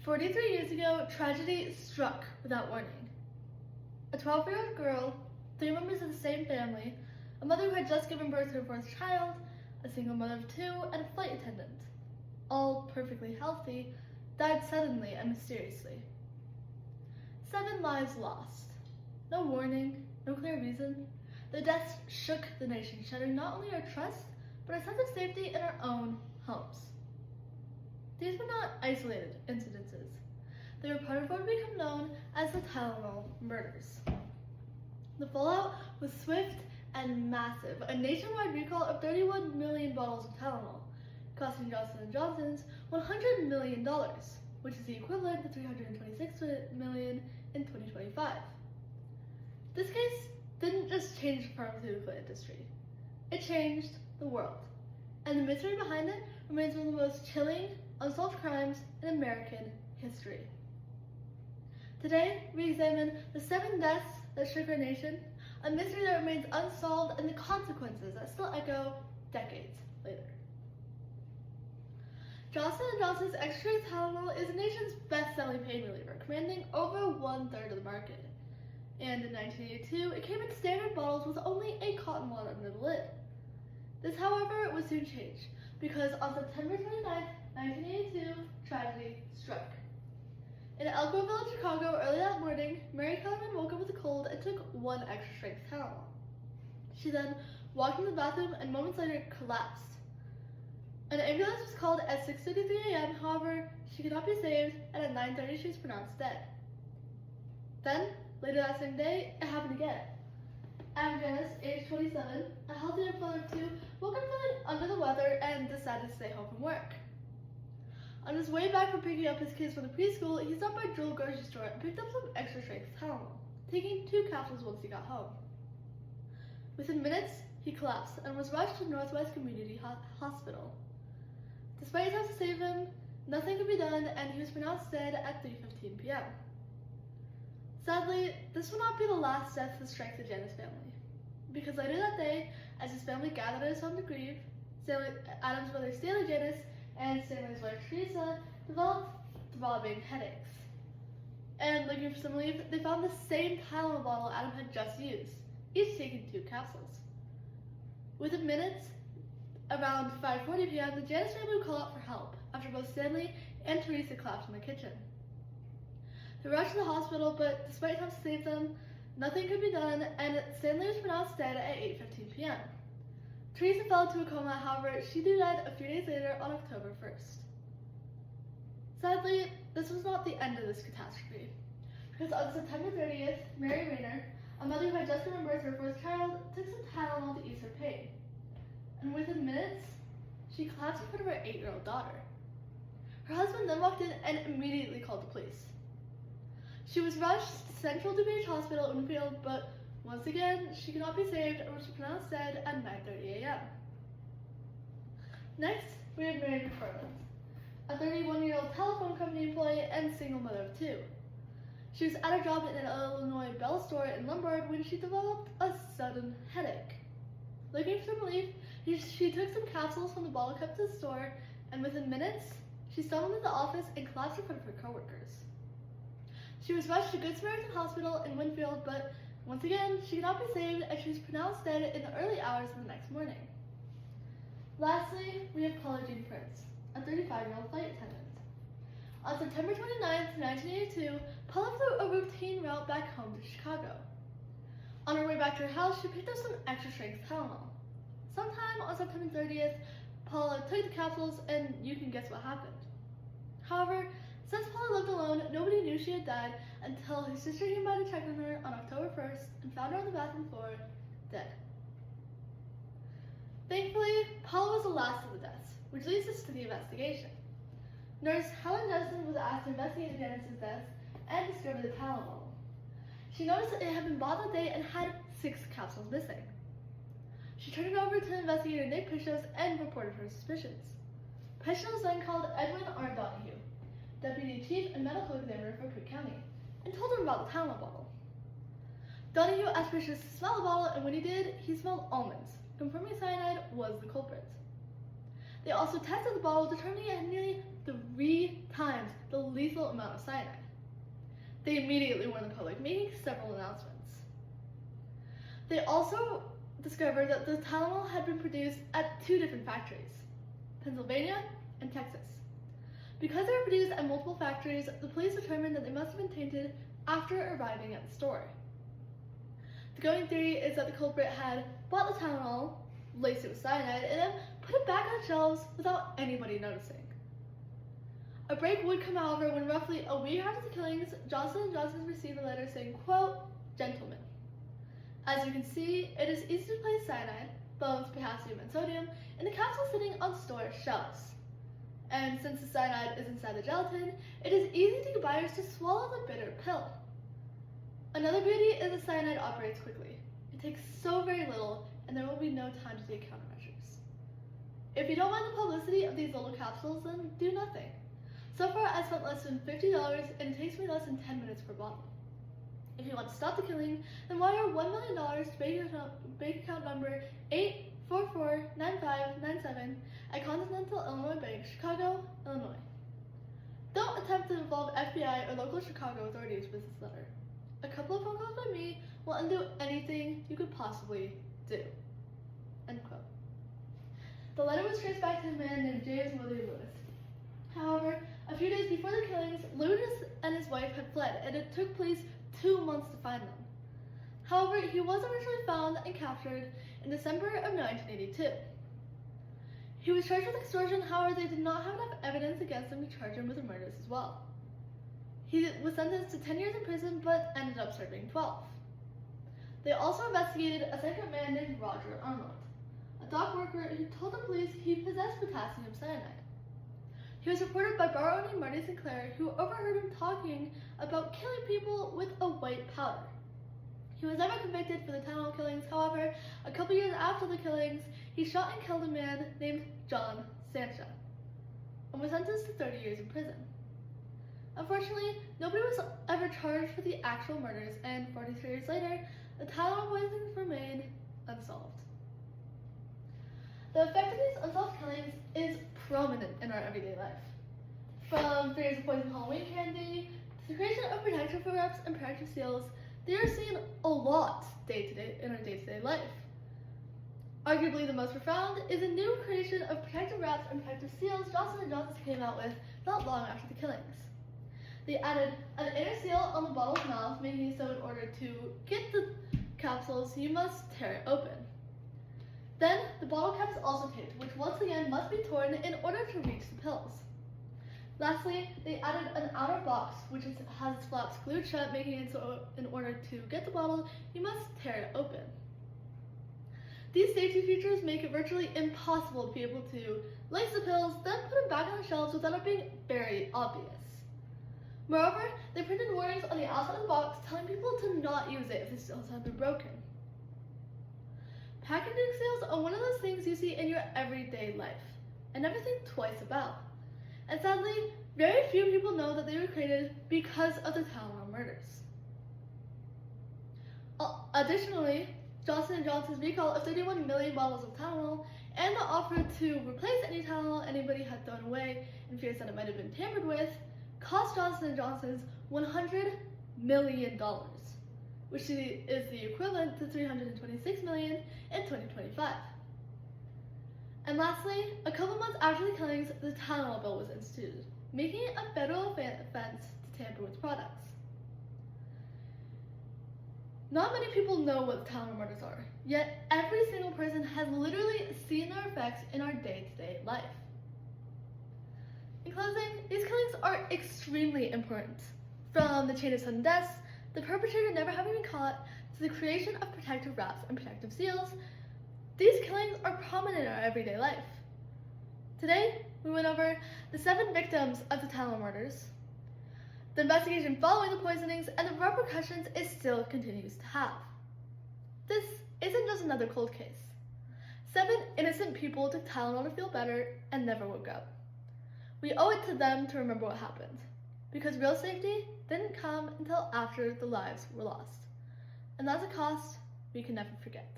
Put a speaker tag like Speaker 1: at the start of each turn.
Speaker 1: 43 years ago, tragedy struck without warning. A 12-year-old girl, 3 members of the same family, a mother who had just given birth to her first child, a single mother of 2, and a flight attendant, all perfectly healthy, died suddenly and mysteriously. 7 lives lost. No warning, no clear reason. The deaths shook the nation, shattering not only our trust, but our sense of safety in our own homes. These were not isolated incidences. They were part of what would become known as the Tylenol murders. The fallout was swift and massive, a nationwide recall of 31 million bottles of Tylenol, costing Johnson & Johnson's $100 million, which is the equivalent to $326 million in 2025. This case didn't just change the pharmaceutical industry, it changed the world. And the mystery behind it remains one of the most chilling, unsolved crimes in American history. Today, we examine the 7 deaths that shook our nation, a mystery that remains unsolved, and the consequences that still echo decades later. Johnson & Johnson's extra-strength Tylenol is the nation's best-selling pain reliever, commanding over 1/3 of the market. And in 1982, it came in standard bottles with only a cotton wad under the lid. This, however, would soon change, because on September 29, 1982, tragedy struck. In Elk Grove, Chicago, early that morning, Mary Kellerman woke up with a cold and took 1 extra-strength Tylenol. She then walked into the bathroom and moments later collapsed. An ambulance was called at 6:33 a.m., however, she could not be saved, and at 9:30 she was pronounced dead. Then, later that same day, it happened again. Adam Janice, age 27, a healthy father of 2, woke up feeling under the weather and decided to stay home from work. On his way back from picking up his kids from the preschool, he stopped by Jewel grocery store and picked up some extra-strength Tylenol, taking 2 capsules once he got home. Within minutes, he collapsed and was rushed to Northwest Community Hospital. Despite attempts to save him, nothing could be done, and he was pronounced dead at 3:15 p.m. Sadly, this will not be the last death to strike the Janice family, because later that day, as his family gathered at his home to grieve, Adam's brother Stanley Janice and Stanley's wife Teresa developed throbbing headaches. And looking for some relief, they found the same Tylenol bottle Adam had just used, each taking 2 capsules. Within minutes, around 5:40 p.m., the Janice family would call out for help after both Stanley and Teresa collapsed in the kitchen. They rushed to the hospital, but despite attempts to save them, nothing could be done, and Stanley was pronounced dead at 8:15 p.m. Teresa fell into a coma, however, she died a few days later on October 1st. Sadly, this was not the end of this catastrophe, because on September 30th, Mary Rayner, a mother who had just given birth to her first child, took some Tylenol to ease her pain. And within minutes, she collapsed in front of her 8-year-old daughter. Her husband then walked in and immediately called the police. She was rushed to Central DuPage Hospital in Winfield, but once again, she could not be saved and was pronounced dead at 9:30 a.m. Next, we have Mary McFarland, a 31-year-old telephone company employee and single mother of 2. She was at a job in an Illinois Bell store in Lombard when she developed a sudden headache. Looking for some relief, she took some capsules from the bottle kept at the store, and within minutes, she stumbled into the office and collapsed in front of her coworkers. She was rushed to Good Samaritan Hospital in Winfield, but once again, she could not be saved, and she was pronounced dead in the early hours of the next morning. Lastly, we have Paula Jean Prince, a 35-year-old flight attendant. On September 29th, 1982, Paula flew a routine route back home to Chicago. On her way back to her house, she picked up some extra-strength Tylenol. Sometime on September 30th, Paula took the capsules, and you can guess what happened. However, since Paula lived alone, nobody knew she had died until her sister came by to check on her on October 1st and found her on the bathroom floor, dead. Thankfully, Paula was the last of the deaths, which leads us to the investigation. Nurse Helen Jensen was asked to investigate Janice's death and discover the Tylenol. She noticed that it had been bought that day and had 6 capsules missing. She turned it over to investigator Nick Pishos and reported her suspicions. Pishos then called Edwin R. Donahue, Deputy Chief and Medical Examiner for Cook County, and told him about the Tylenol bottle. Donahue asked Pishos to smell the bottle, and when he did, he smelled almonds, confirming cyanide was the culprit. They also tested the bottle, determining it had nearly 3 times the lethal lethal amount of cyanide. They immediately warned the public, making several announcements. They also discovered that the Tylenol had been produced at 2 different factories, Pennsylvania and Texas. Because they were produced at multiple factories, the police determined that they must have been tainted after arriving at the store. The going theory is that the culprit had bought the Tylenol, laced it with cyanide, and then put it back on the shelves without anybody noticing. A break would come, however, when roughly a week after the killings, Johnson & Johnson received a letter saying, quote, "Gentlemen, as you can see, it is easy to place cyanide, bones, potassium, and sodium, in the capsule sitting on store shelves. And since the cyanide is inside the gelatin, it is easy to get buyers to swallow the bitter pill. Another beauty is the cyanide operates quickly. It takes so very little, and there will be no time to take countermeasures. If you don't mind the publicity of these little capsules, then do nothing. So far, I spent less than $50, and it takes me less than 10 minutes per bottle. If you want to stop the killing, then wire $1 million to bank account number 8449597 at Continental Illinois Bank, Chicago, Illinois. Don't attempt to involve FBI or local Chicago authorities with this letter. A couple of phone calls by me will undo anything you could possibly do." End quote. The letter was traced back to a man named James William Lewis. However, a few days before the killings, Lewis and his wife had fled, and it took police 2 months to find them. However, he was originally found and captured in December of 1982. He was charged with extortion, however, they did not have enough evidence against him to charge him with the murders as well. He was sentenced to 10 years in prison, but ended up serving 12. They also investigated a second man named Roger Arnold, a dock worker who told the police he possessed potassium cyanide. He was reported by bar owner Marty Sinclair, who overheard him talking about killing people with a white powder. He was never convicted for the Tylenol killings. However, a couple years after the killings, he shot and killed a man named John Sancha and was sentenced to 30 years in prison. Unfortunately, nobody was ever charged for the actual murders, and 43 years later, the Tylenol poisonings remain unsolved. The effect of these unsolved killings is prominent in our everyday life. From fears of poison Halloween candy to the creation of protective wraps and protective seals, they are seen a lot in our day-to-day life. Arguably the most profound is the new creation of protective wraps and protective seals Johnson & Johnson came out with not long after the killings. They added an inner seal on the bottle's mouth, making it so in order to get the capsules, you must tear it open. Then, the bottle cap is also taped, which once again must be torn in order to reach the pills. Lastly, they added an outer box, which has its flaps glued shut, making it so in order to get the bottle, you must tear it open. These safety features make it virtually impossible to be able to lace the pills, then put them back on the shelves without it being very obvious. Moreover, they printed warnings on the outside of the box telling people to not use it if the seals have been broken. Packaging seals are one of those things you see in your everyday life and never think twice about. And sadly, very few people know that they were created because of the Tylenol murders. Additionally, Johnson & Johnson's recall of 31 million bottles of Tylenol and the offer to replace any Tylenol anybody had thrown away in fears that it might have been tampered with cost Johnson & Johnson's $100 million, which is the equivalent to $326 million in 2025. And lastly, a couple months after the killings, the Tylenol bill was instituted, making it a federal offense to tamper with products. Not many people know what Tylenol murders are, yet every single person has literally seen their effects in our day-to-day life. In closing, these killings are extremely important. From the chain of sudden deaths, the perpetrator never having been caught, to the creation of protective wraps and protective seals, these killings are prominent in our everyday life. Today, we went over the 7 victims of the Tylenol murders, the investigation following the poisonings, and the repercussions it still continues to have. This isn't just another cold case. 7 innocent people took Tylenol to feel better and never woke up. We owe it to them to remember what happened, because real safety didn't come until after the lives were lost. And that's a cost we can never forget.